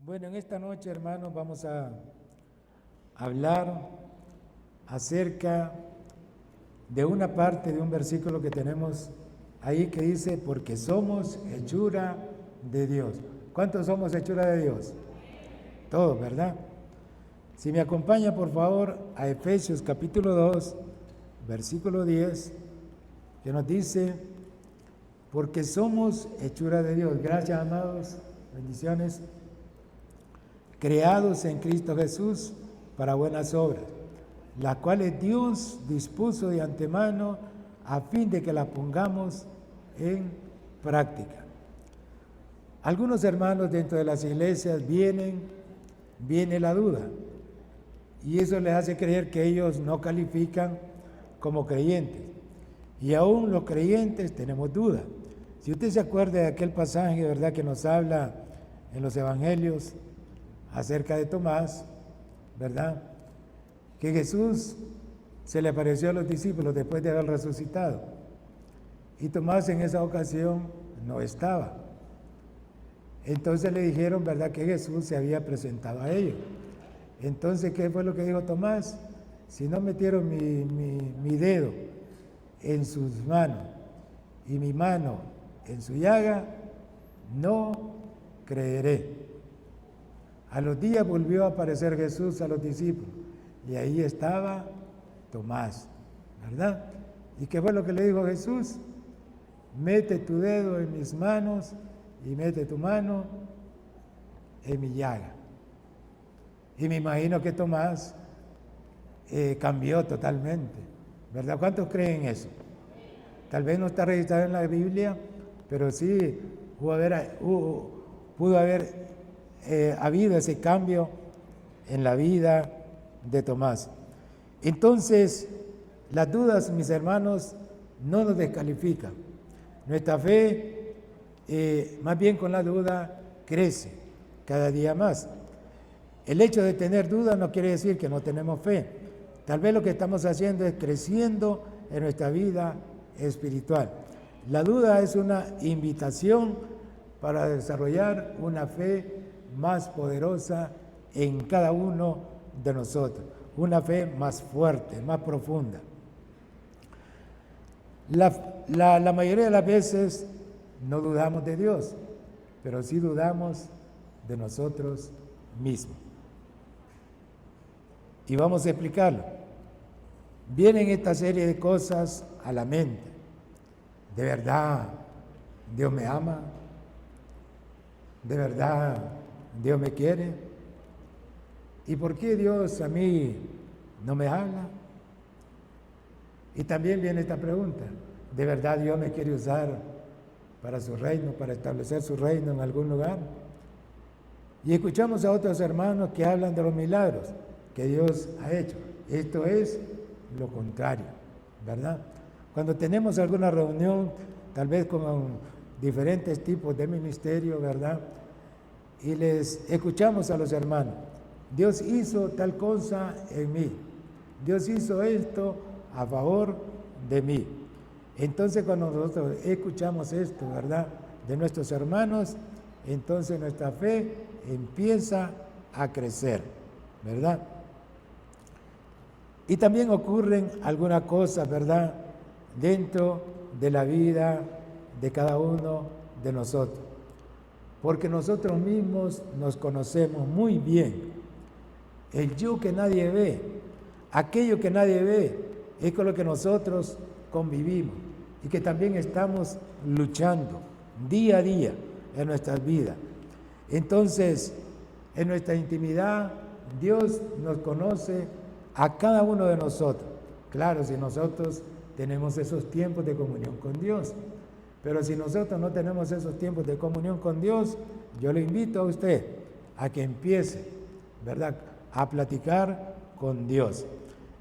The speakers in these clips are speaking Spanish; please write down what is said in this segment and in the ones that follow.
Bueno, en esta noche, hermanos, vamos a hablar acerca de una parte de un versículo que tenemos ahí que dice, porque somos hechura de Dios. ¿Cuántos somos hechura de Dios? Todos, ¿verdad? Si me acompaña, por favor, a Efesios capítulo 2, versículo 10, que nos dice, porque somos hechura de Dios. Gracias, amados. Bendiciones. Creados en Cristo Jesús para buenas obras, las cuales Dios dispuso de antemano a fin de que las pongamos en práctica. Algunos hermanos dentro de las iglesias viene la duda, y eso les hace creer que ellos no califican como creyentes. Y aún los creyentes tenemos duda. Si usted se acuerda de aquel pasaje, ¿verdad?, que nos habla en los evangelios acerca de Tomás, ¿verdad?, que Jesús se le apareció a los discípulos después de haber resucitado. Y Tomás en esa ocasión no estaba. Entonces le dijeron, ¿verdad?, que Jesús se había presentado a ellos. Entonces, ¿qué fue lo que dijo Tomás? Si no metieron mi dedo en sus manos y mi mano en su llaga, no creeré. A los días volvió a aparecer Jesús a los discípulos y ahí estaba Tomás, ¿verdad? ¿Y qué fue lo que le dijo Jesús? Mete tu dedo en mis manos y mete tu mano en mi llaga. Y me imagino que Tomás cambió totalmente, ¿verdad? ¿Cuántos creen eso? Tal vez no está registrado en la Biblia, pero sí pudo haber habido ese cambio en la vida de Tomás. Entonces, las dudas, mis hermanos, no nos descalifican. Nuestra fe, más bien con la duda, crece cada día más. El hecho de tener dudas no quiere decir que no tenemos fe. Tal vez lo que estamos haciendo es creciendo en nuestra vida espiritual. La duda es una invitación para desarrollar una fe más poderosa en cada uno de nosotros, una fe más fuerte, más profunda. La mayoría de las veces no dudamos de Dios, pero sí dudamos de nosotros mismos. Y vamos a explicarlo. Vienen esta serie de cosas a la mente. ¿De verdad Dios me ama? ¿De verdad Dios me quiere? ¿Y por qué Dios a mí no me habla? Y también viene esta pregunta, ¿de verdad Dios me quiere usar para su reino, para establecer su reino en algún lugar? Y escuchamos a otros hermanos que hablan de los milagros que Dios ha hecho. Esto es lo contrario, ¿verdad? Cuando tenemos alguna reunión, tal vez con diferentes tipos de ministerio, ¿verdad?, y les escuchamos a los hermanos, Dios hizo tal cosa en mí, Dios hizo esto a favor de mí. Entonces cuando nosotros escuchamos esto, ¿verdad?, de nuestros hermanos, entonces nuestra fe empieza a crecer, ¿verdad? Y también ocurren algunas cosas, ¿verdad?, dentro de la vida de cada uno de nosotros. Porque nosotros mismos nos conocemos muy bien. El yo que nadie ve, aquello que nadie ve, es con lo que nosotros convivimos y que también estamos luchando día a día en nuestras vidas. Entonces, en nuestra intimidad, Dios nos conoce a cada uno de nosotros. Claro, si nosotros tenemos esos tiempos de comunión con Dios. Pero si nosotros no tenemos esos tiempos de comunión con Dios, yo le invito a usted a que empiece, ¿verdad?, a platicar con Dios.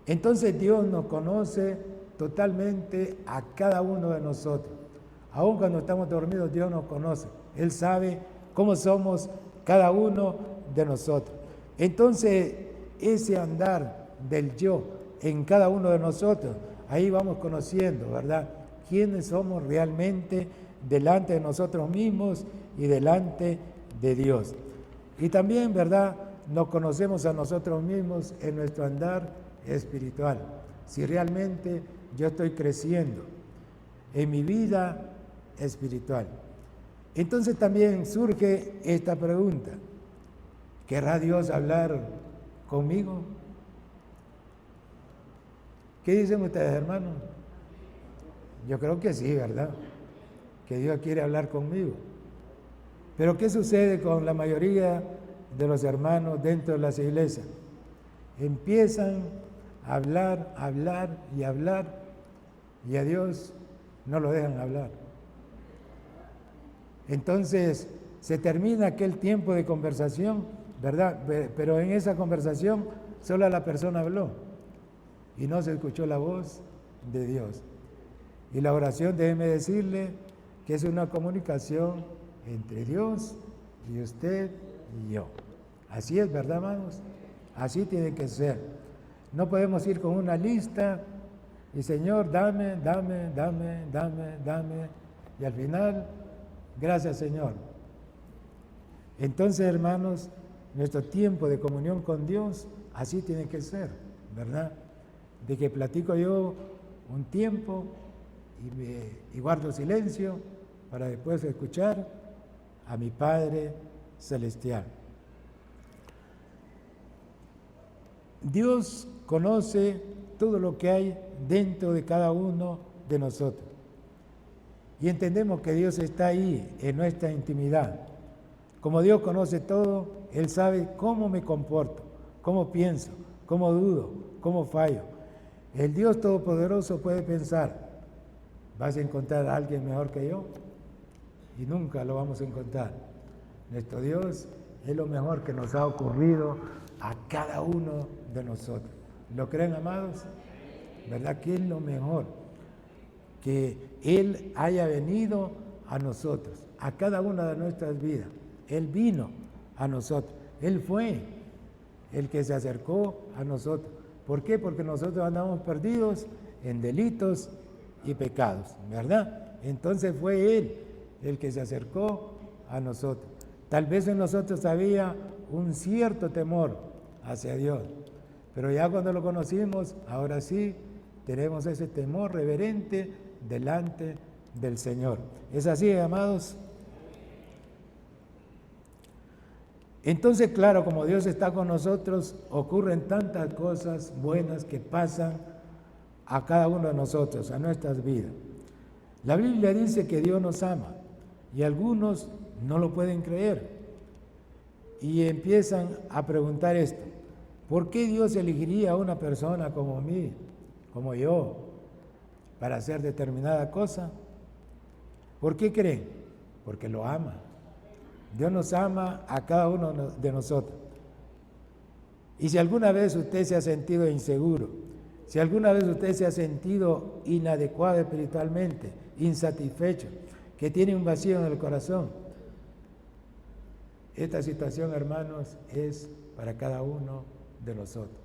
Entonces Dios nos conoce totalmente a cada uno de nosotros. Aun cuando estamos dormidos, Dios nos conoce. Él sabe cómo somos cada uno de nosotros. Entonces, ese andar del yo en cada uno de nosotros, ahí vamos conociendo, ¿verdad?, quiénes somos realmente delante de nosotros mismos y delante de Dios. Y también, ¿verdad?, nos conocemos a nosotros mismos en nuestro andar espiritual. Si realmente yo estoy creciendo en mi vida espiritual. Entonces también surge esta pregunta: ¿querrá Dios hablar conmigo? ¿Qué dicen ustedes, hermanos? Yo creo que sí, ¿verdad? Que Dios quiere hablar conmigo. Pero ¿qué sucede con la mayoría de los hermanos dentro de las iglesias? Empiezan a hablar, y a Dios no lo dejan hablar. Entonces se termina aquel tiempo de conversación, ¿verdad? Pero en esa conversación solo la persona habló y no se escuchó la voz de Dios. Y la oración, déjeme decirle que es una comunicación entre Dios y usted y yo. Así es, ¿verdad, hermanos? Así tiene que ser. No podemos ir con una lista y Señor, dame, y al final, gracias Señor. Entonces, hermanos, nuestro tiempo de comunión con Dios, así tiene que ser, ¿verdad? De que platico yo un tiempo y guardo silencio para después escuchar a mi Padre Celestial. Dios conoce todo lo que hay dentro de cada uno de nosotros. Y entendemos que Dios está ahí en nuestra intimidad. Como Dios conoce todo, Él sabe cómo me comporto, cómo pienso, cómo dudo, cómo fallo. El Dios Todopoderoso puede pensar: ¿vas a encontrar a alguien mejor que yo? Y nunca lo vamos a encontrar. Nuestro Dios es lo mejor que nos ha ocurrido a cada uno de nosotros. ¿Lo creen, amados? ¿Verdad que es lo mejor? Que Él haya venido a nosotros, a cada una de nuestras vidas. Él vino a nosotros. Él fue el que se acercó a nosotros. ¿Por qué? Porque nosotros andamos perdidos en delitos y pecados, ¿verdad? Entonces fue Él el que se acercó a nosotros. Tal vez en nosotros había un cierto temor hacia Dios, pero ya cuando lo conocimos, ahora sí tenemos ese temor reverente delante del Señor. ¿Es así, amados? Entonces, claro, como Dios está con nosotros, ocurren tantas cosas buenas que pasan a cada uno de nosotros, a nuestras vidas. La Biblia dice que Dios nos ama y algunos no lo pueden creer y empiezan a preguntar esto: ¿por qué Dios elegiría a una persona como mí, como yo, para hacer determinada cosa? ¿Por qué creen? Porque lo ama. Dios nos ama a cada uno de nosotros. Y si alguna vez usted se ha sentido inseguro, si alguna vez usted se ha sentido inadecuado espiritualmente, insatisfecho, que tiene un vacío en el corazón, esta situación, hermanos, es para cada uno de nosotros.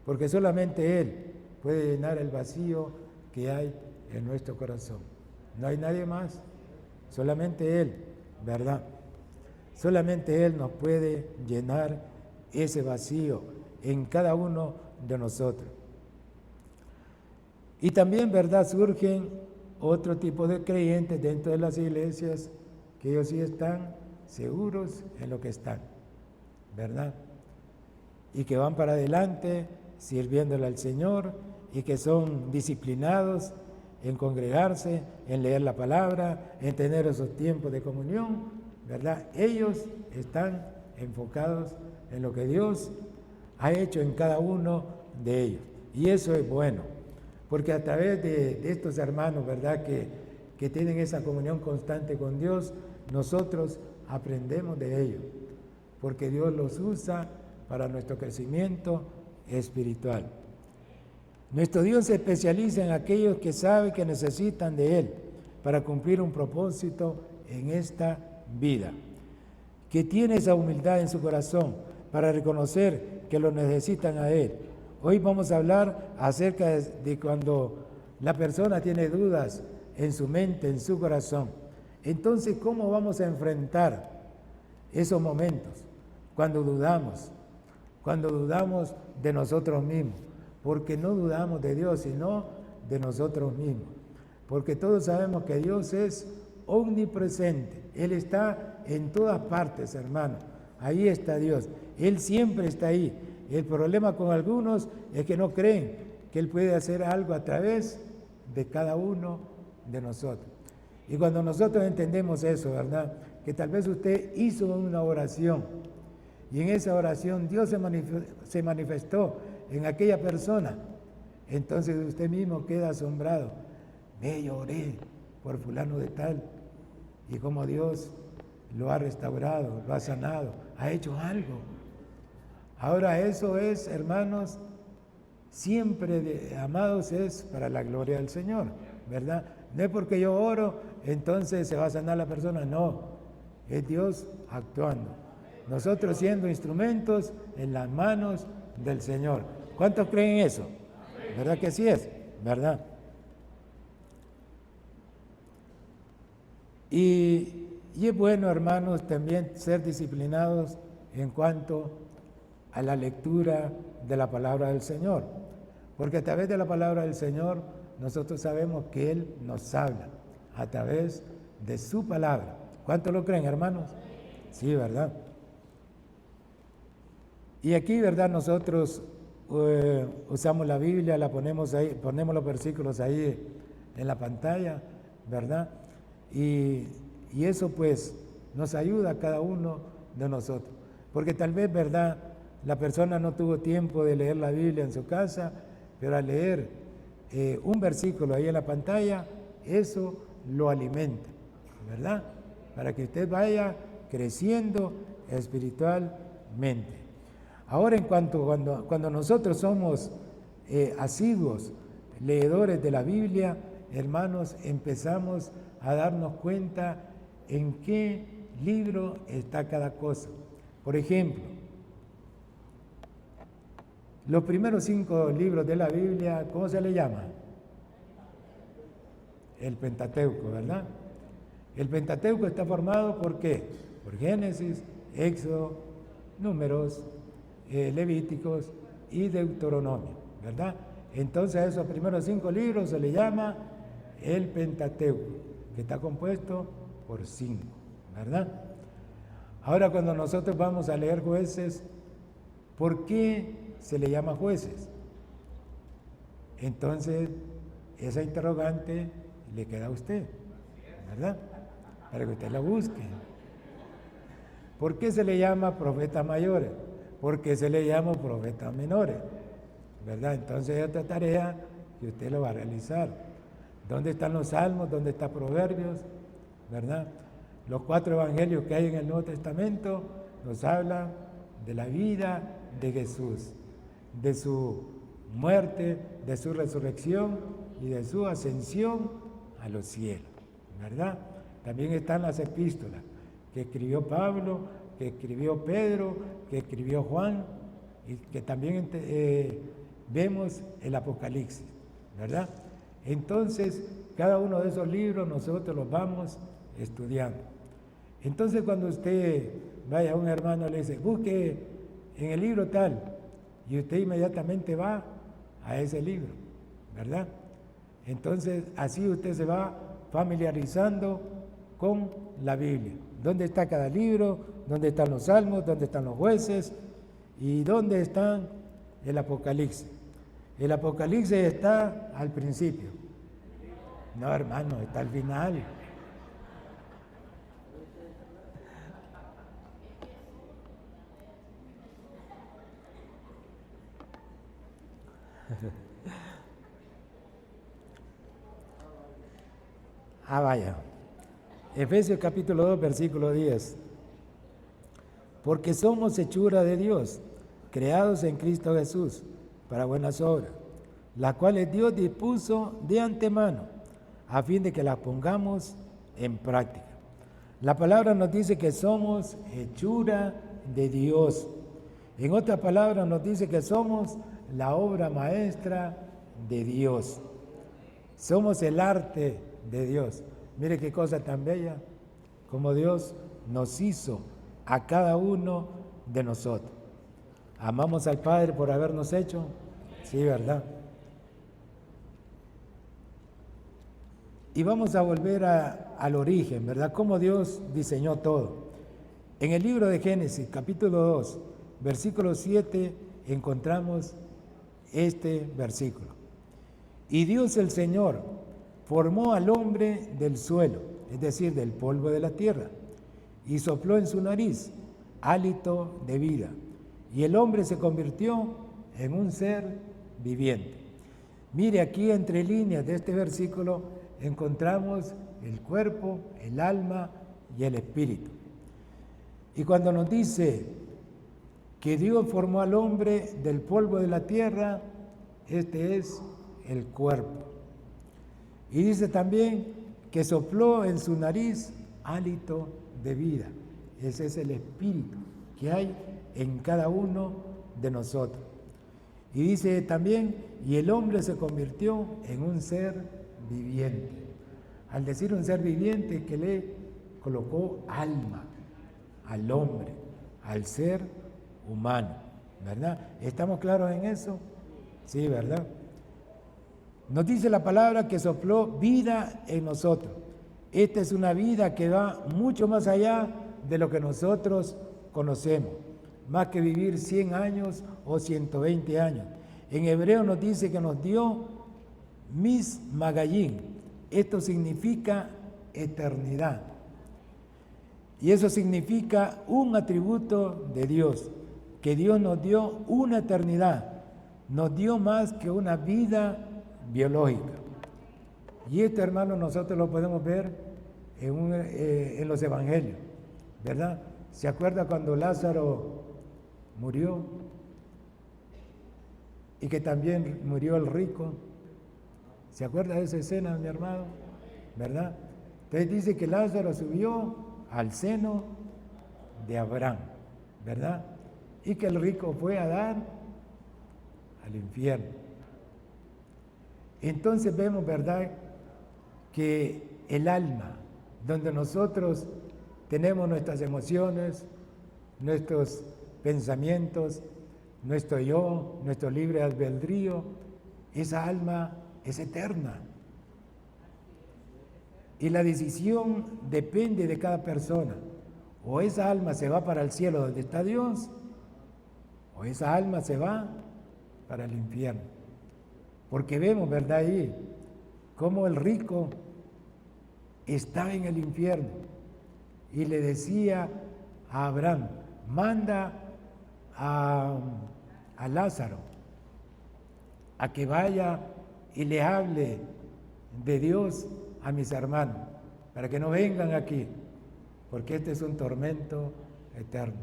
Porque solamente Él puede llenar el vacío que hay en nuestro corazón. No hay nadie más, solamente Él, ¿verdad? Solamente Él nos puede llenar ese vacío en cada uno de nosotros. Y también, ¿verdad?, surgen otro tipo de creyentes dentro de las iglesias que ellos sí están seguros en lo que están, ¿verdad? Y que van para adelante sirviéndole al Señor y que son disciplinados en congregarse, en leer la palabra, en tener esos tiempos de comunión, ¿verdad? Ellos están enfocados en lo que Dios ha hecho en cada uno de ellos. Y eso es bueno, porque a través de estos hermanos, ¿verdad?, que tienen esa comunión constante con Dios, nosotros aprendemos de ellos, porque Dios los usa para nuestro crecimiento espiritual. Nuestro Dios se especializa en aquellos que saben que necesitan de Él para cumplir un propósito en esta vida, que tiene esa humildad en su corazón para reconocer que lo necesitan a Él. Hoy vamos a hablar acerca de cuando la persona tiene dudas en su mente, en su corazón. Entonces, ¿cómo vamos a enfrentar esos momentos? cuando dudamos de nosotros mismos, porque no dudamos de Dios, sino de nosotros mismos, porque todos sabemos que Dios es omnipresente, Él está en todas partes, hermano, ahí está Dios, Él siempre está ahí. El problema con algunos es que no creen que Él puede hacer algo a través de cada uno de nosotros. Y cuando nosotros entendemos eso, ¿verdad? Que tal vez usted hizo una oración y en esa oración Dios se manifestó en aquella persona, entonces usted mismo queda asombrado. Yo oré por fulano de tal y como Dios lo ha restaurado, lo ha sanado, ha hecho algo. Ahora eso es, hermanos, siempre, amados, es para la gloria del Señor, ¿verdad? No es porque yo oro, entonces se va a sanar la persona, no, es Dios actuando. Nosotros siendo instrumentos en las manos del Señor. ¿Cuántos creen eso? ¿Verdad que así es? ¿Verdad? Y es bueno, hermanos, también ser disciplinados en cuanto a la lectura de la palabra del Señor, porque a través de la palabra del Señor nosotros sabemos que Él nos habla a través de su palabra. ¿Cuántos lo creen, hermanos? Sí, ¿verdad? Y aquí, ¿verdad? Nosotros usamos la Biblia, la ponemos ahí, ponemos los versículos ahí en la pantalla, ¿verdad? Y eso pues nos ayuda a cada uno de nosotros, porque tal vez, ¿verdad?, la persona no tuvo tiempo de leer la Biblia en su casa, pero al leer un versículo ahí en la pantalla, eso lo alimenta, ¿verdad? Para que usted vaya creciendo espiritualmente. Ahora, cuando nosotros somos asiduos leedores de la Biblia, hermanos, empezamos a darnos cuenta en qué libro está cada cosa. Por ejemplo, los primeros 5 libros de la Biblia, ¿cómo se le llama? El Pentateuco, ¿verdad? El Pentateuco está formado ¿por qué? Por Génesis, Éxodo, Números, Levíticos y Deuteronomio, ¿verdad? Entonces a esos primeros 5 libros se le llama el Pentateuco, que está compuesto por 5, ¿verdad? Ahora cuando nosotros vamos a leer Jueces, ¿por qué se le llama Jueces? Entonces, esa interrogante le queda a usted, ¿verdad? Para que usted la busque. ¿Por qué se le llama profetas mayores? ¿Por qué se le llama profetas menores? ¿Verdad? Entonces, es otra tarea que usted lo va a realizar. ¿Dónde están los salmos? ¿Dónde están Proverbios? ¿Verdad? Los 4 evangelios que hay en el Nuevo Testamento nos hablan de la vida de Jesús, de su muerte, de su resurrección y de su ascensión a los cielos, ¿verdad? También están las epístolas que escribió Pablo, que escribió Pedro, que escribió Juan y que también vemos el Apocalipsis, ¿verdad? Entonces, cada uno de esos libros nosotros los vamos estudiando. Entonces, cuando usted vaya a un hermano y le dice, busque en el libro tal, y usted inmediatamente va a ese libro, ¿verdad? Entonces, así usted se va familiarizando con la Biblia. ¿Dónde está cada libro? ¿Dónde están los salmos? ¿Dónde están los jueces? ¿Y dónde está el Apocalipsis? El Apocalipsis está al principio. No, hermano, está al final. Vaya. Efesios capítulo 2, versículo 10. Porque somos hechura de Dios, creados en Cristo Jesús, para buenas obras, las cuales Dios dispuso de antemano, a fin de que las pongamos en práctica. La palabra nos dice que somos hechura de Dios. En otras palabras nos dice que somos la obra maestra de Dios. Somos el arte de Dios. Mire qué cosa tan bella, como Dios nos hizo a cada uno de nosotros. ¿Amamos al Padre por habernos hecho? Sí, ¿verdad? Y vamos a volver al origen, ¿verdad? Cómo Dios diseñó todo. En el libro de Génesis, capítulo 2, versículo 7, encontramos este versículo. Y Dios el Señor formó al hombre del suelo, es decir, del polvo de la tierra, y sopló en su nariz hálito de vida, y el hombre se convirtió en un ser viviente. Mire, aquí entre líneas de este versículo encontramos el cuerpo, el alma y el espíritu. Y cuando nos dice que Dios formó al hombre del polvo de la tierra, este es el cuerpo. Y dice también que sopló en su nariz hálito de vida. Ese es el espíritu que hay en cada uno de nosotros. Y dice también, y el hombre se convirtió en un ser viviente. Al decir un ser viviente, que le colocó alma al hombre, al ser humano, ¿verdad? ¿Estamos claros en eso? Sí, ¿verdad? Nos dice la palabra que sopló vida en nosotros. Esta es una vida que va mucho más allá de lo que nosotros conocemos, más que vivir 100 años o 120 años. En hebreo nos dice que nos dio mis magallín. Esto significa eternidad. Y eso significa un atributo de Dios, que Dios nos dio una eternidad, nos dio más que una vida biológica. Y esto, hermano, nosotros lo podemos ver en los evangelios, ¿verdad? ¿Se acuerda cuando Lázaro murió? Y que también murió el rico. ¿Se acuerda de esa escena, mi hermano? ¿Verdad? Entonces dice que Lázaro subió al seno de Abraham, ¿verdad? Y que el rico fue a dar al infierno. Entonces vemos, ¿verdad?, que el alma, donde nosotros tenemos nuestras emociones, nuestros pensamientos, nuestro yo, nuestro libre albedrío, esa alma es eterna. Y la decisión depende de cada persona. O esa alma se va para el cielo donde está Dios, o esa alma se va para el infierno. Porque vemos, ¿verdad?, ahí, cómo el rico estaba en el infierno y le decía a Abraham, manda a Lázaro a que vaya y le hable de Dios a mis hermanos, para que no vengan aquí, porque este es un tormento eterno.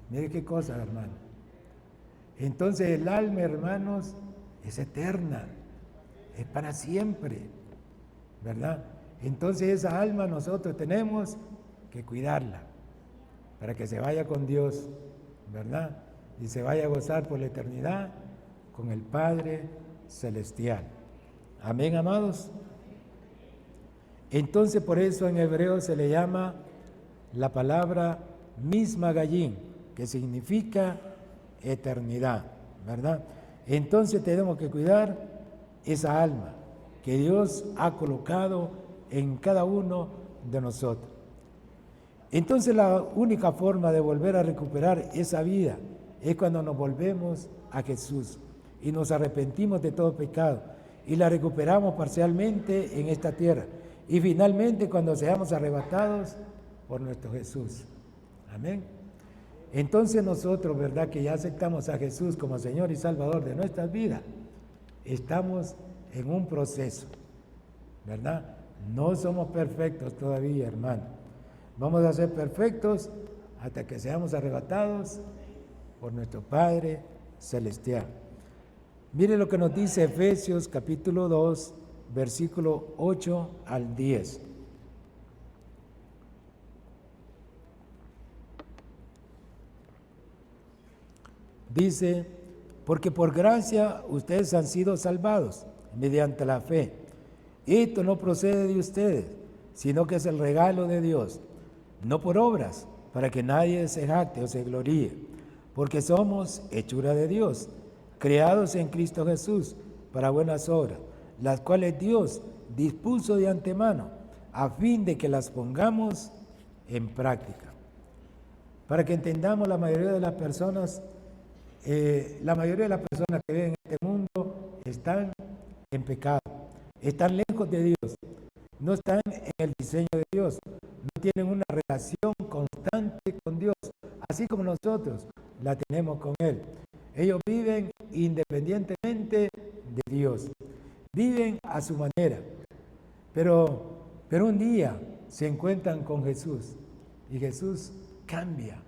Mire qué cosa, hermano. Entonces el alma, hermanos, es eterna, es para siempre, ¿verdad? Entonces esa alma nosotros tenemos que cuidarla, para que se vaya con Dios, ¿verdad? Y se vaya a gozar por la eternidad con el Padre Celestial. Amén, amados. Entonces por eso en hebreo se le llama la palabra mismagallín, que significa eternidad, ¿verdad? Entonces tenemos que cuidar esa alma que Dios ha colocado en cada uno de nosotros. Entonces la única forma de volver a recuperar esa vida es cuando nos volvemos a Jesús y nos arrepentimos de todo pecado y la recuperamos parcialmente en esta tierra y finalmente cuando seamos arrebatados por nuestro Jesús. Amén. Entonces nosotros, ¿verdad?, que ya aceptamos a Jesús como Señor y Salvador de nuestras vidas, estamos en un proceso, ¿verdad? No somos perfectos todavía, hermano. Vamos a ser perfectos hasta que seamos arrebatados por nuestro Padre Celestial. Mire lo que nos dice Efesios capítulo 2, versículo 8 al 10. Dice, porque por gracia ustedes han sido salvados mediante la fe. Esto no procede de ustedes, sino que es el regalo de Dios, no por obras, para que nadie se jacte o se gloríe, porque somos hechura de Dios, creados en Cristo Jesús para buenas obras, las cuales Dios dispuso de antemano a fin de que las pongamos en práctica. Para que entendamos, la mayoría de las personas que viven en este mundo están en pecado, están lejos de Dios, no están en el diseño de Dios, no tienen una relación constante con Dios, así como nosotros la tenemos con Él. Ellos viven independientemente de Dios, viven a su manera, pero un día se encuentran con Jesús y Jesús cambia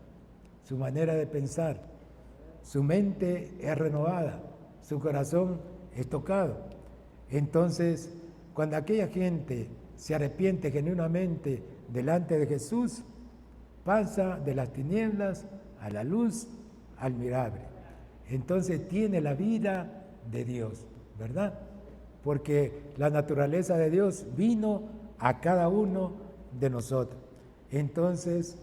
su manera de pensar, su mente es renovada, su corazón es tocado. Entonces, cuando aquella gente se arrepiente genuinamente delante de Jesús, pasa de las tinieblas a la luz admirable. Entonces tiene la vida de Dios, ¿verdad? Porque la naturaleza de Dios vino a cada uno de nosotros. Entonces,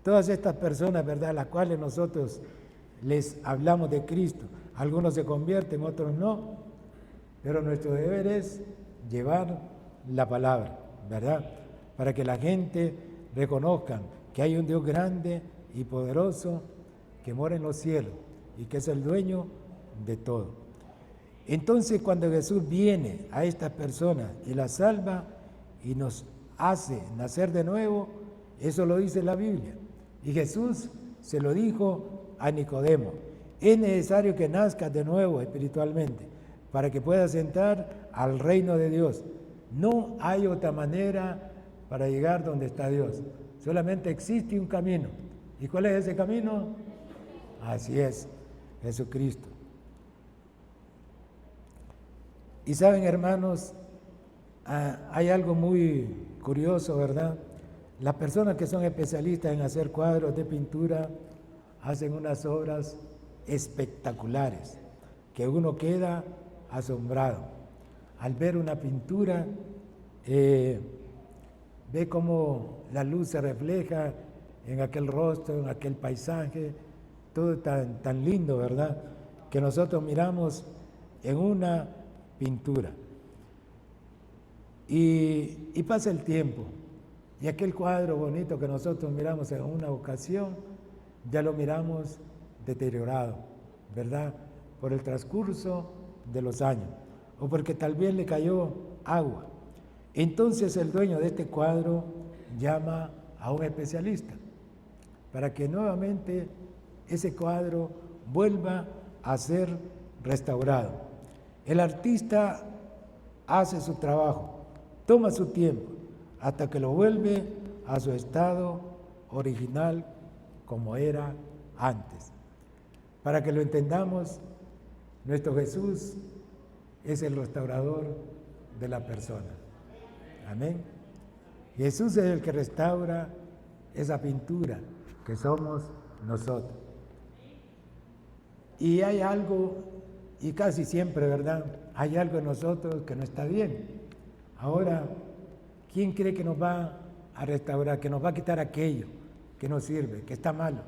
todas estas personas, ¿verdad?, a las cuales nosotros les hablamos de Cristo, algunos se convierten, otros no, pero nuestro deber es llevar la palabra, ¿verdad?, para que la gente reconozca que hay un Dios grande y poderoso que mora en los cielos y que es el dueño de todo. Entonces, cuando Jesús viene a estas personas y las salva y nos hace nacer de nuevo, eso lo dice la Biblia. Y Jesús se lo dijo a Nicodemo: es necesario que nazcas de nuevo espiritualmente para que puedas entrar al reino de Dios. No hay otra manera para llegar donde está Dios. Solamente existe un camino. ¿Y cuál es ese camino? Así es, Jesucristo. Y saben, hermanos, hay algo muy curioso, ¿verdad? Las personas que son especialistas en hacer cuadros de pintura hacen unas obras espectaculares, que uno queda asombrado. Al ver una pintura, ve cómo la luz se refleja en aquel rostro, en aquel paisaje, todo tan lindo, ¿verdad?, que nosotros miramos en una pintura. Y pasa el tiempo, y aquel cuadro bonito que nosotros miramos en una ocasión, ya lo miramos deteriorado, ¿verdad?, por el transcurso de los años, o porque tal vez le cayó agua. Entonces el dueño de este cuadro llama a un especialista para que nuevamente ese cuadro vuelva a ser restaurado. El artista hace su trabajo, toma su tiempo, hasta que lo vuelve a su estado original como era antes. Para que lo entendamos, nuestro Jesús es el restaurador de la persona. Amén. Jesús es el que restaura esa pintura que somos nosotros. Y hay algo, y casi siempre, ¿verdad?, hay algo en nosotros que no está bien. Ahora, ¿quién cree que nos va a restaurar, que nos va a quitar aquello que no sirve, que está malo?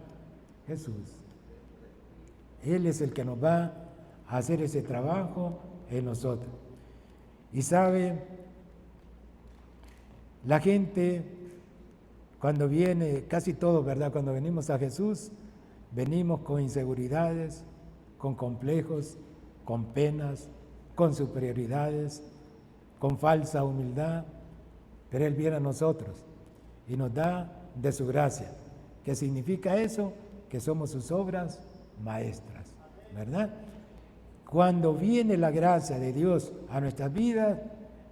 Jesús. Él es el que nos va a hacer ese trabajo en nosotros. Y sabe, la gente cuando viene, casi todos, ¿verdad?, cuando venimos a Jesús, venimos con inseguridades, con complejos, con penas, con superioridades, con falsa humildad, pero Él viene a nosotros y nos da de su gracia. ¿Qué significa eso? Que somos sus obras maestras, ¿verdad? Cuando viene la gracia de Dios a nuestras vidas,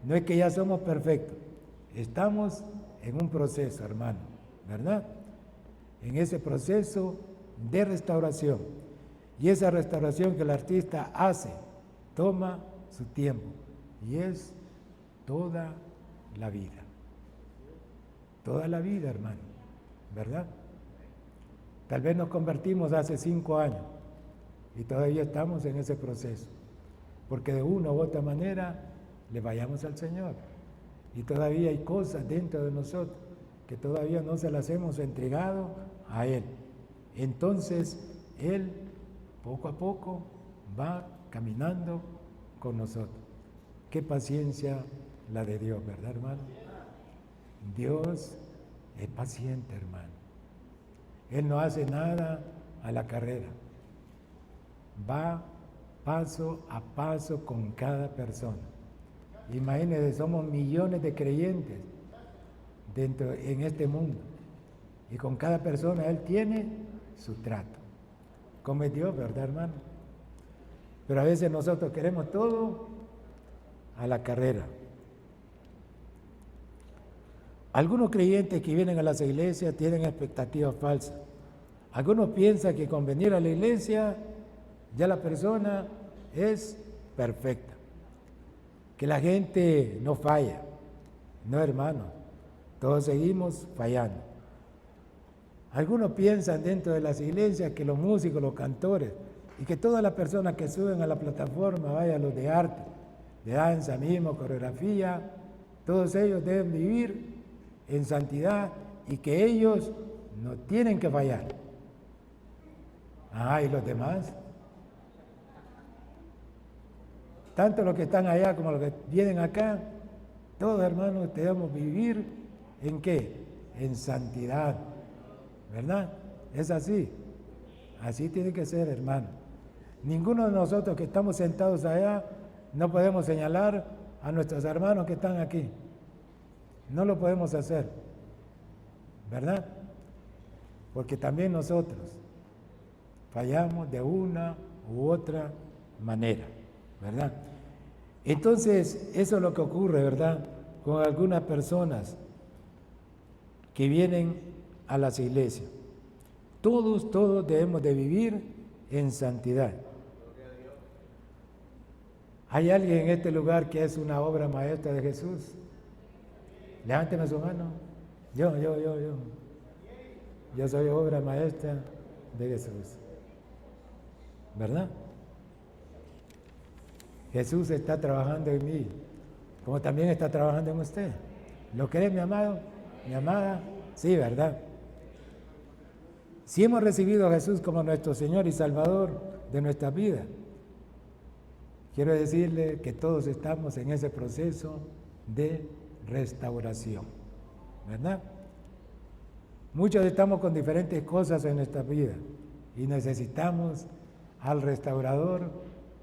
no es que ya somos perfectos, estamos en un proceso, hermano, ¿verdad? En ese proceso de restauración. Y esa restauración que el artista hace toma su tiempo y es toda la vida. Toda la vida, hermano, ¿verdad? Tal vez nos convertimos hace 5 años y todavía estamos en ese proceso, porque de una u otra manera le vayamos al Señor. Y todavía hay cosas dentro de nosotros que todavía no se las hemos entregado a Él. Entonces Él poco a poco va caminando con nosotros. Qué paciencia la de Dios, ¿verdad, hermano? Dios es paciente, hermano. Él no hace nada a la carrera. Va paso a paso con cada persona. Imagínense, somos millones de creyentes en este mundo. Y con cada persona Él tiene su trato. Como es Dios, ¿verdad, hermano? Pero a veces nosotros queremos todo a la carrera. Algunos creyentes que vienen a las iglesias tienen expectativas falsas. Algunos piensan que con venir a la iglesia ya la persona es perfecta, que la gente no falla. No, hermano, todos seguimos fallando. Algunos piensan dentro de las iglesias que los músicos, los cantores y que todas las personas que suben a la plataforma, vaya los de arte, de danza mismo, coreografía, todos ellos deben vivir en santidad y que ellos no tienen que fallar. ¿Y los demás? Tanto los que están allá como los que vienen acá, todos, hermanos, debemos vivir ¿en qué? En santidad, ¿verdad? Es así. Así tiene que ser, hermano. Ninguno de nosotros que estamos sentados allá no podemos señalar a nuestros hermanos que están aquí. No lo podemos hacer, ¿verdad? Porque también nosotros fallamos de una u otra manera, ¿verdad? Entonces, eso es lo que ocurre, ¿verdad? Con algunas personas que vienen a las iglesias. Todos debemos de vivir en santidad. ¿Hay alguien en este lugar que es una obra maestra de Jesús? Levánteme su mano. Yo soy obra maestra de Jesús. ¿Verdad? Jesús está trabajando en mí, como también está trabajando en usted. ¿Lo cree, mi amado? ¿Mi amada? Sí, ¿verdad? Si hemos recibido a Jesús como nuestro Señor y Salvador de nuestra vida, quiero decirle que todos estamos en ese proceso de restauración, ¿verdad? Muchos estamos con diferentes cosas en nuestra vida y necesitamos al restaurador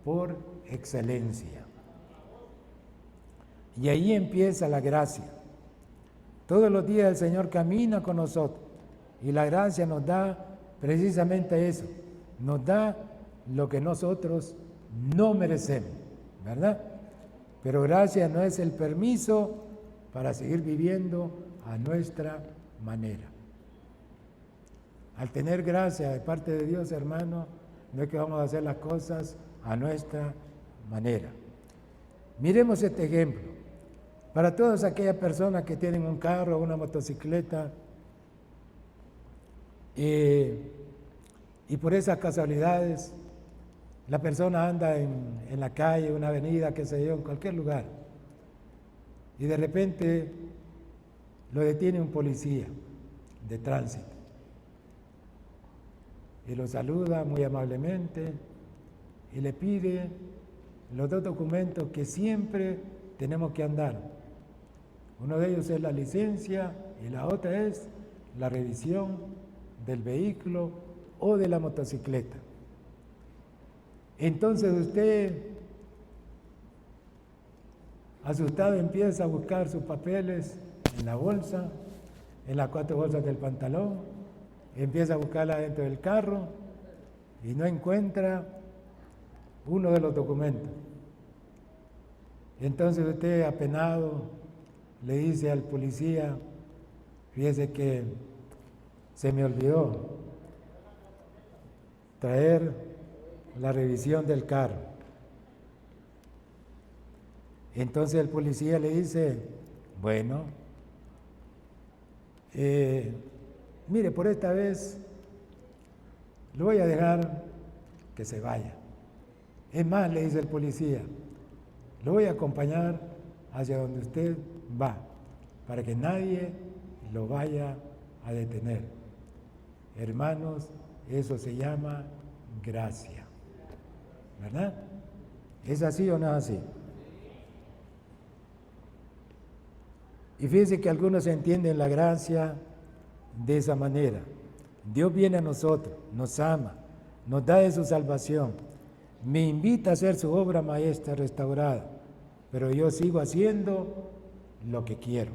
por excelencia. Y ahí empieza la gracia. Todos los días el Señor camina con nosotros y la gracia nos da precisamente eso, nos da lo que nosotros no merecemos, ¿verdad? Pero gracia no es el permiso para seguir viviendo a nuestra manera. Al tener gracia de parte de Dios, hermano, no es que vamos a hacer las cosas a nuestra manera. Miremos este ejemplo. Para todas aquellas personas que tienen un carro o una motocicleta y por esas casualidades la persona anda en la calle, una avenida, qué sé yo, en cualquier lugar, y de repente lo detiene un policía de tránsito y lo saluda muy amablemente y le pide los dos documentos que siempre tenemos que andar. Uno de ellos es la licencia y la otra es la revisión del vehículo o de la motocicleta. Entonces usted, asustado, empieza a buscar sus papeles en la bolsa, en las 4 bolsas del pantalón, empieza a buscarla dentro del carro y no encuentra uno de los documentos. Entonces usted, apenado, le dice al policía: fíjese que se me olvidó traer la revisión del carro. Entonces el policía le dice: bueno, mire, por esta vez lo voy a dejar que se vaya. Es más, le dice el policía, lo voy a acompañar hacia donde usted va, para que nadie lo vaya a detener. Hermanos, eso se llama gracia. ¿Verdad? ¿Es así o no es así? Y fíjense que algunos entienden la gracia de esa manera. Dios viene a nosotros, nos ama, nos da de su salvación, me invita a hacer su obra maestra restaurada, pero yo sigo haciendo lo que quiero.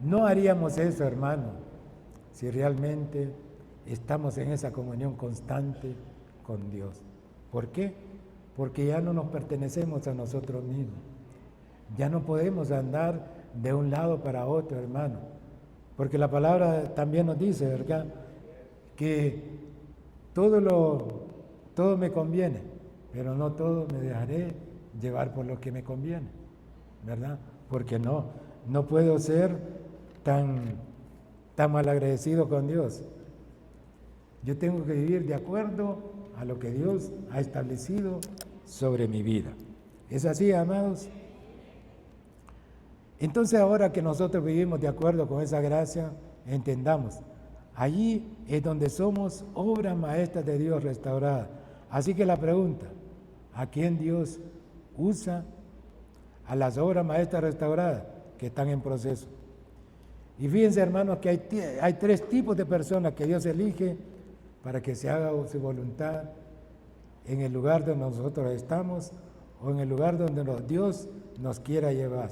No haríamos eso, hermano, si realmente estamos en esa comunión constante con Dios. ¿Por qué? Porque ya no nos pertenecemos a nosotros mismos. Ya no podemos andar de un lado para otro, hermano. Porque la palabra también nos dice, ¿verdad? Que todo me conviene, pero no todo me dejaré llevar por lo que me conviene, ¿verdad? Porque no puedo ser tan malagradecido con Dios. Yo tengo que vivir de acuerdo a lo que Dios ha establecido sobre mi vida. ¿Es así, amados? Entonces, ahora que nosotros vivimos de acuerdo con esa gracia, entendamos, allí es donde somos obras maestras de Dios restauradas. Así que la pregunta, ¿a quién Dios usa? A las obras maestras restauradas que están en proceso. Y fíjense, hermanos, que hay tres tipos de personas que Dios elige para que se haga su voluntad en el lugar donde nosotros estamos o en el lugar donde Dios nos quiera llevar,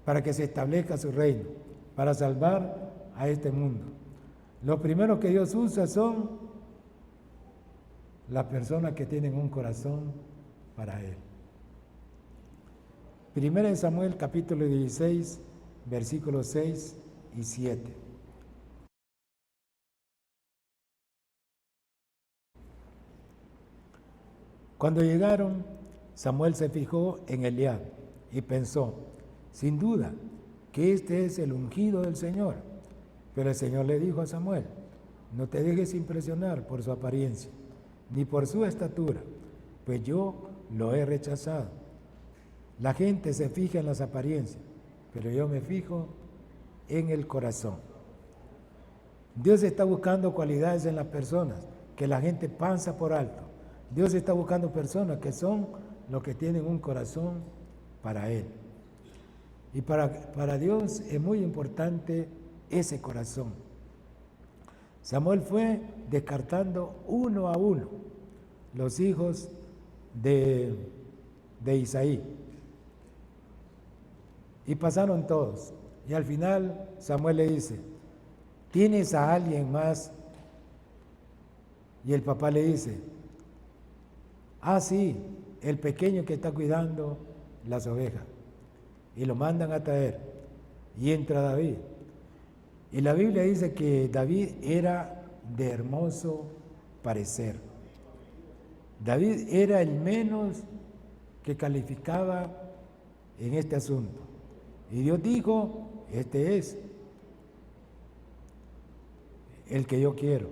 para que se establezca su reino, para salvar a este mundo. Lo primero que Dios usa son las personas que tienen un corazón para Él. 1 Samuel capítulo 16, versículos 6 y 7. Cuando llegaron, Samuel se fijó en Eliab y pensó, sin duda, que este es el ungido del Señor. Pero el Señor le dijo a Samuel, no te dejes impresionar por su apariencia, ni por su estatura, pues yo lo he rechazado. La gente se fija en las apariencias, pero yo me fijo en el corazón. Dios está buscando cualidades en las personas que la gente pasa por alto. Dios está buscando personas que son los que tienen un corazón para Él. Y para Dios es muy importante ese corazón. Samuel fue descartando uno a uno los hijos de Isaí. Y pasaron todos. Y al final Samuel le dice, ¿tienes a alguien más? Y el papá le dice, sí, el pequeño que está cuidando las ovejas. Y lo mandan a traer. Y entra David. Y la Biblia dice que David era de hermoso parecer. David era el menos que calificaba en este asunto. Y Dios dijo, este es el que yo quiero.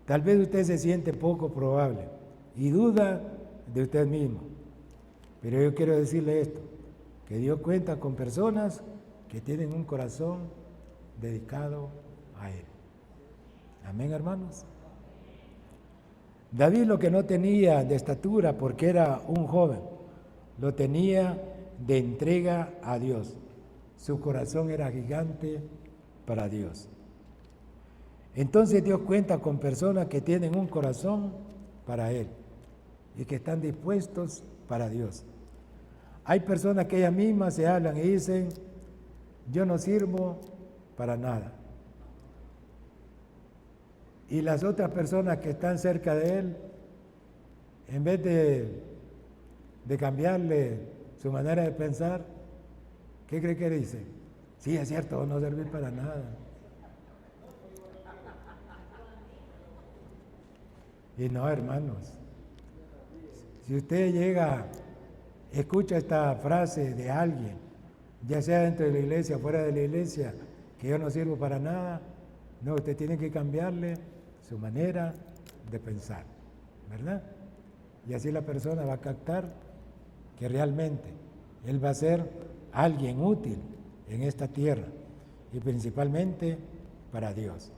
Tal vez usted se siente poco probable y duda de usted mismo. Pero yo quiero decirle esto, que Dios cuenta con personas que tienen un corazón dedicado a Él. Amén, hermanos. David lo que no tenía de estatura porque era un joven, lo tenía de entrega a Dios. Su corazón era gigante para Dios. Entonces Dios cuenta con personas que tienen un corazón para Él y que están dispuestos para Dios. Hay personas que ellas mismas se hablan y dicen, yo no sirvo para nada. Y las otras personas que están cerca de Él, en vez de cambiarle su manera de pensar, ¿qué cree que dice? Sí, es cierto, no servir para nada. Y no, hermanos, si usted escucha esta frase de alguien, ya sea dentro de la iglesia o fuera de la iglesia, que yo no sirvo para nada, no, usted tiene que cambiarle su manera de pensar, ¿verdad? Y así la persona va a captar que realmente él va a ser alguien útil en esta tierra y principalmente para Dios.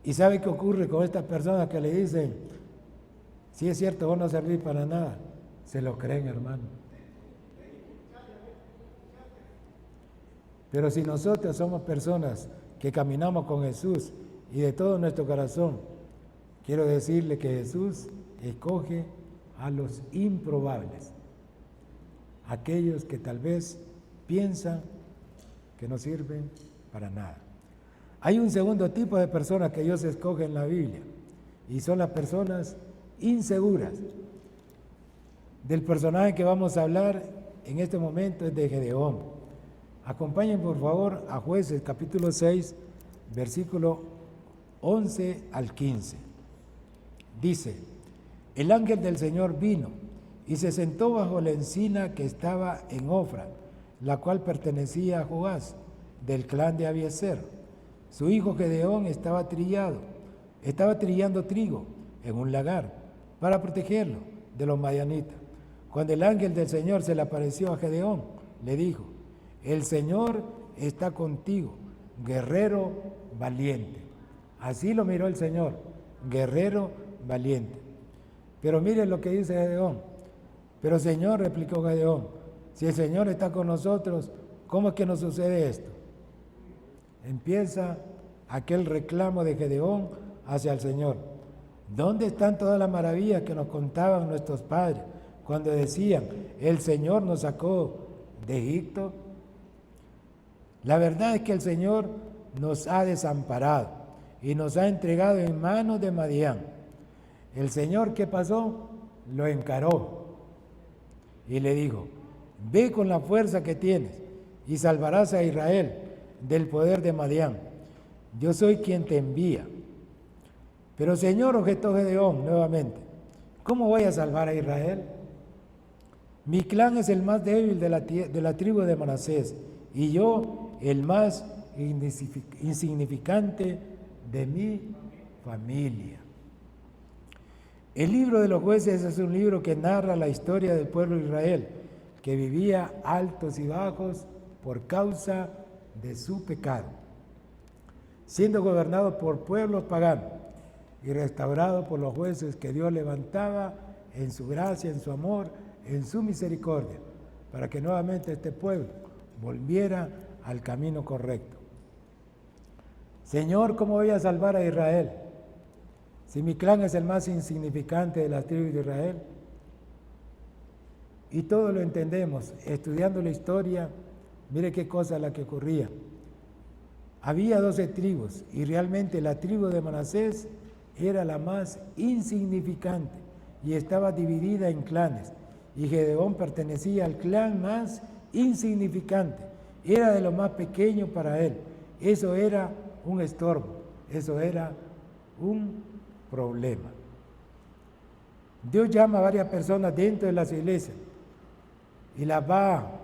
¿Y sabe qué ocurre con estas personas que le dicen, si es cierto, vos no servís para nada? Se lo creen, hermano. Pero si nosotros somos personas que caminamos con Jesús y de todo nuestro corazón, quiero decirle que Jesús escoge a los improbables, aquellos que tal vez piensan que no sirven para nada. Hay un segundo tipo de personas que Dios escoge en la Biblia, y son las personas inseguras. Del personaje que vamos a hablar en este momento es de Gedeón. Acompañen por favor a Jueces capítulo 6, versículo 11 al 15. Dice: el ángel del Señor vino y se sentó bajo la encina que estaba en Ofra, la cual pertenecía a Joás, del clan de Abiezer. Su hijo Gedeón estaba trillando trigo en un lagar para protegerlo de los madianitas. Cuando el ángel del Señor se le apareció a Gedeón, le dijo: el Señor está contigo, guerrero valiente. Así lo miró el Señor, guerrero valiente. Pero miren lo que dice Gedeón. Pero Señor, replicó Gedeón, si el Señor está con nosotros, ¿cómo es que nos sucede esto? Empieza aquel reclamo de Gedeón hacia el Señor. ¿Dónde están todas las maravillas que nos contaban nuestros padres cuando decían, el Señor nos sacó de Egipto? La verdad es que el Señor nos ha desamparado y nos ha entregado en manos de Madián. El Señor, ¿qué pasó? Lo encaró y le dijo: ve con la fuerza que tienes y salvarás a Israel del poder de Madián. Yo soy quien te envía. Pero Señor, objetó Gedeón nuevamente, ¿cómo voy a salvar a Israel? Mi clan es el más débil de la tribu de Manasés, y yo el más insignificante de mi familia. El libro de los jueces es un libro que narra la historia del pueblo de Israel, que vivía altos y bajos por causa de su pecado, siendo gobernado por pueblos paganos y restaurado por los jueces que Dios levantaba en su gracia, en su amor, en su misericordia, para que nuevamente este pueblo volviera al camino correcto. Señor, ¿cómo voy a salvar a Israel si mi clan es el más insignificante de las tribus de Israel? Y todo lo entendemos, estudiando la historia. Mire qué cosa la que ocurría. Había 12 tribus y realmente la tribu de Manasés era la más insignificante y estaba dividida en clanes. Y Gedeón pertenecía al clan más insignificante. Era de lo más pequeño para él. Eso era un estorbo, eso era un problema. Dios llama a varias personas dentro de las iglesias y les va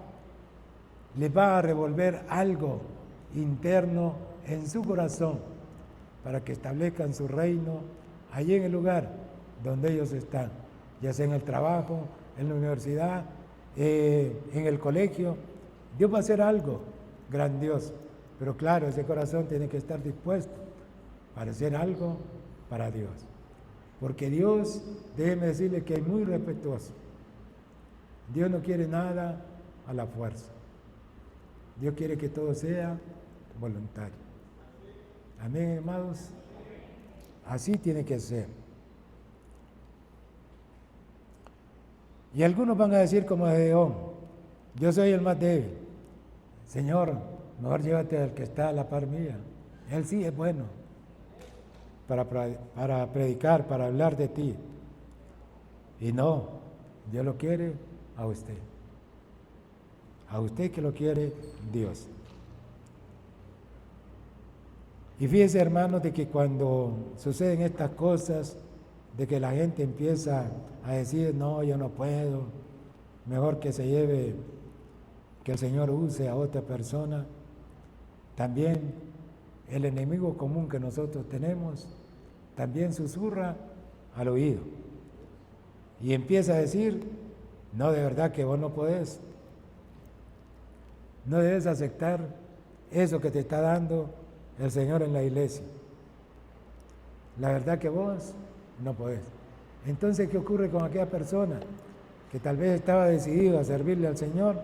a revolver algo interno en su corazón para que establezcan su reino allí en el lugar donde ellos están, ya sea en el trabajo, en la universidad, en el colegio. Dios va a hacer algo grandioso, pero claro, ese corazón tiene que estar dispuesto para hacer algo para Dios, porque Dios, déjeme decirle que es muy respetuoso. Dios no quiere nada a la fuerza. Dios quiere que todo sea voluntario. Amén, hermanos. Así tiene que ser. Y algunos van a decir como Gedeón: yo soy el más débil. Señor, mejor llévate al que está a la par mía. Él sí es bueno para predicar, para hablar de ti. Y no, Dios lo quiere a usted. A usted que lo quiere Dios. Y fíjese, hermanos, de que cuando suceden estas cosas, de que la gente empieza a decir, no, yo no puedo, mejor que se lleve, que el Señor use a otra persona, también el enemigo común que nosotros tenemos, también susurra al oído y empieza a decir, no, de verdad que vos no podés, no debes aceptar eso que te está dando el Señor en la iglesia. La verdad que vos no podés. Entonces, ¿qué ocurre con aquella persona que tal vez estaba decidido a servirle al Señor?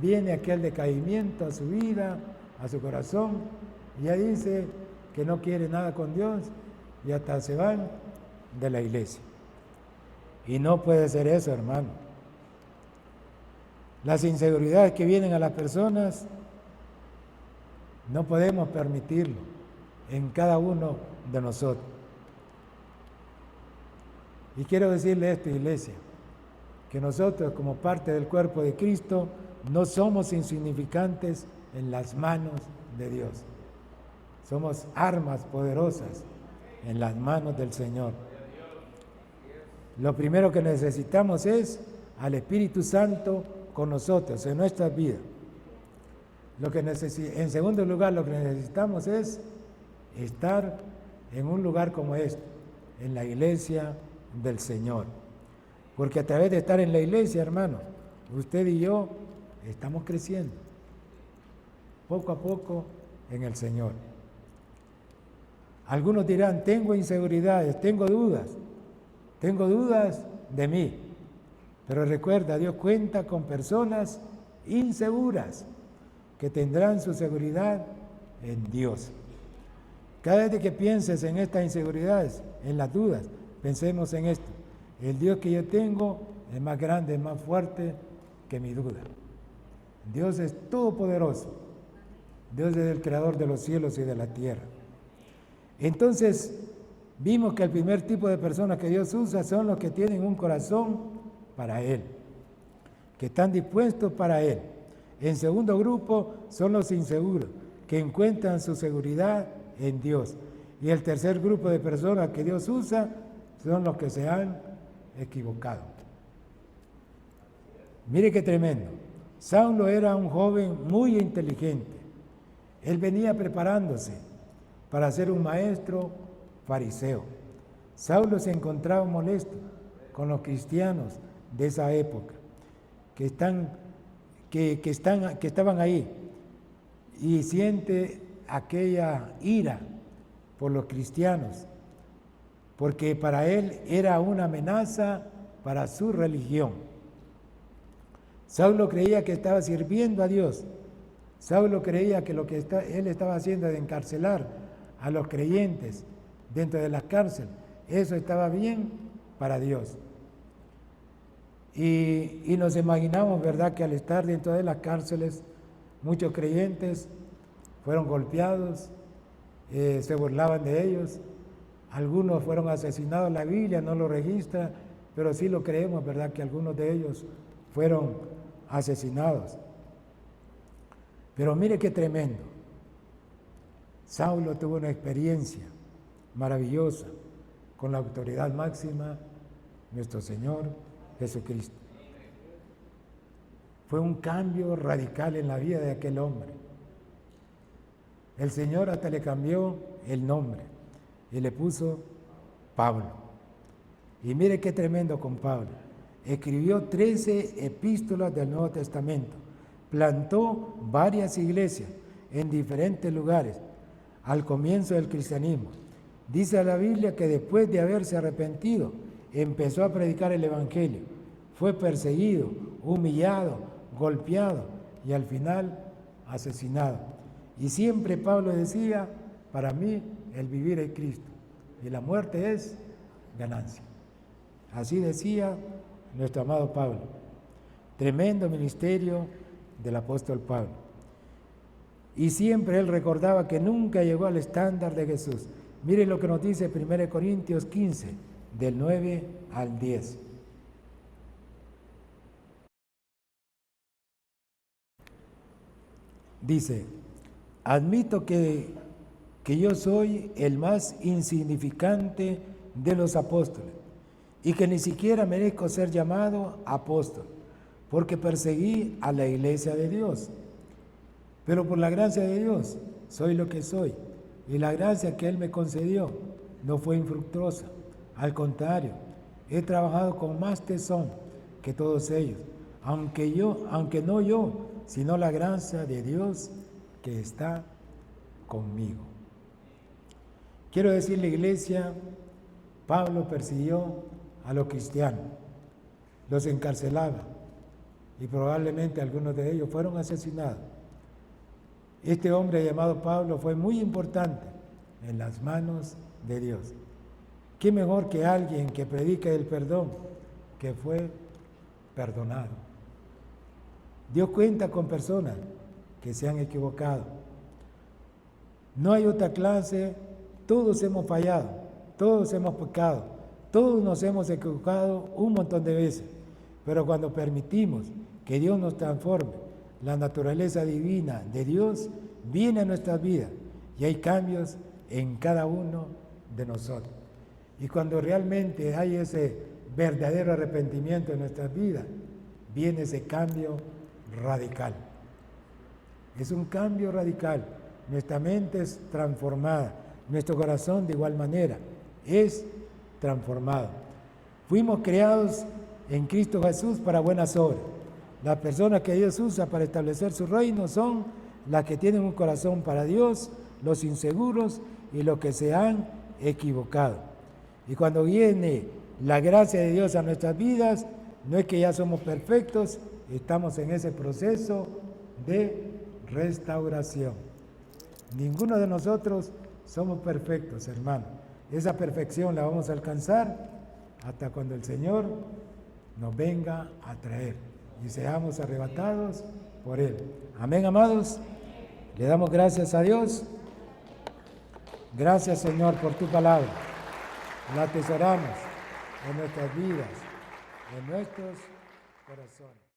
Viene aquel decaimiento a su vida, a su corazón, y ya dice que no quiere nada con Dios y hasta se van de la iglesia. Y no puede ser eso, hermano. Las inseguridades que vienen a las personas no podemos permitirlo en cada uno de nosotros. Y quiero decirle esto, iglesia, que nosotros como parte del cuerpo de Cristo no somos insignificantes en las manos de Dios. Somos armas poderosas en las manos del Señor. Lo primero que necesitamos es al Espíritu Santo con nosotros en nuestras vidas. En segundo lugar, lo que necesitamos es estar en un lugar como este, en la iglesia del Señor. Porque a través de estar en la iglesia, hermano, usted y yo estamos creciendo poco a poco en el Señor. Algunos dirán, tengo inseguridades, tengo dudas de mí. Pero recuerda, Dios cuenta con personas inseguras que tendrán su seguridad en Dios. Cada vez que pienses en estas inseguridades, en las dudas, pensemos en esto. El Dios que yo tengo es más grande, es más fuerte que mi duda. Dios es todopoderoso. Dios es el creador de los cielos y de la tierra. Entonces, vimos que el primer tipo de personas que Dios usa son los que tienen un corazón para Él, que están dispuestos para Él. En segundo grupo son los inseguros, que encuentran su seguridad en Dios. Y el tercer grupo de personas que Dios usa son los que se han equivocado. Mire qué tremendo. Saulo era un joven muy inteligente. Él venía preparándose para ser un maestro fariseo. Saulo se encontraba molesto con los cristianos de esa época, que estaban ahí, y siente aquella ira por los cristianos, porque para él era una amenaza para su religión. Saulo creía que estaba sirviendo a Dios. Saulo creía que lo que él estaba haciendo de encarcelar a los creyentes dentro de las cárceles, eso estaba bien para Dios. Y nos imaginamos, ¿verdad?, que al estar dentro de las cárceles, muchos creyentes fueron golpeados, se burlaban de ellos, algunos fueron asesinados. La Biblia no lo registra, pero sí lo creemos, ¿verdad?, que algunos de ellos fueron asesinados. Pero mire qué tremendo. Saulo tuvo una experiencia maravillosa con la autoridad máxima, nuestro Señor Jesucristo. Fue un cambio radical en la vida de aquel hombre. El Señor hasta le cambió el nombre y le puso Pablo. Y mire qué tremendo con Pablo. Escribió 13 epístolas del Nuevo Testamento. Plantó varias iglesias en diferentes lugares al comienzo del cristianismo. Dice la Biblia que después de haberse arrepentido, empezó a predicar el Evangelio. Fue perseguido, humillado, golpeado y al final asesinado. Y siempre Pablo decía, para mí el vivir es Cristo y la muerte es ganancia. Así decía nuestro amado Pablo. Tremendo ministerio del apóstol Pablo. Y siempre él recordaba que nunca llegó al estándar de Jesús. Mire lo que nos dice 1 Corintios 15, del 9 al 10. Dice, admito que yo soy el más insignificante de los apóstoles y que ni siquiera merezco ser llamado apóstol, porque perseguí a la iglesia de Dios. Pero por la gracia de Dios soy lo que soy, y la gracia que Él me concedió no fue infructuosa. Al contrario, he trabajado con más tesón que todos ellos, aunque no yo, sino la gracia de Dios que está conmigo. Quiero decirle, iglesia, Pablo persiguió a los cristianos, los encarcelaba y probablemente algunos de ellos fueron asesinados. Este hombre llamado Pablo fue muy importante en las manos de Dios. ¿Qué mejor que alguien que predica el perdón, que fue perdonado? Dios cuenta con personas que se han equivocado. No hay otra clase, todos hemos fallado, todos hemos pecado, todos nos hemos equivocado un montón de veces, pero cuando permitimos que Dios nos transforme, la naturaleza divina de Dios viene a nuestras vidas y hay cambios en cada uno de nosotros. Y cuando realmente hay ese verdadero arrepentimiento en nuestras vidas, viene ese cambio radical. Es un cambio radical. Nuestra mente es transformada, nuestro corazón de igual manera es transformado. Fuimos creados en Cristo Jesús para buenas obras. Las personas que Dios usa para establecer su reino son las que tienen un corazón para Dios, los inseguros y los que se han equivocado. Y cuando viene la gracia de Dios a nuestras vidas, no es que ya somos perfectos, estamos en ese proceso de restauración. Ninguno de nosotros somos perfectos, hermano. Esa perfección la vamos a alcanzar hasta cuando el Señor nos venga a traer y seamos arrebatados por Él. Amén, amados. Le damos gracias a Dios. Gracias, Señor, por tu palabra. La atesoramos en nuestras vidas, en nuestros corazones.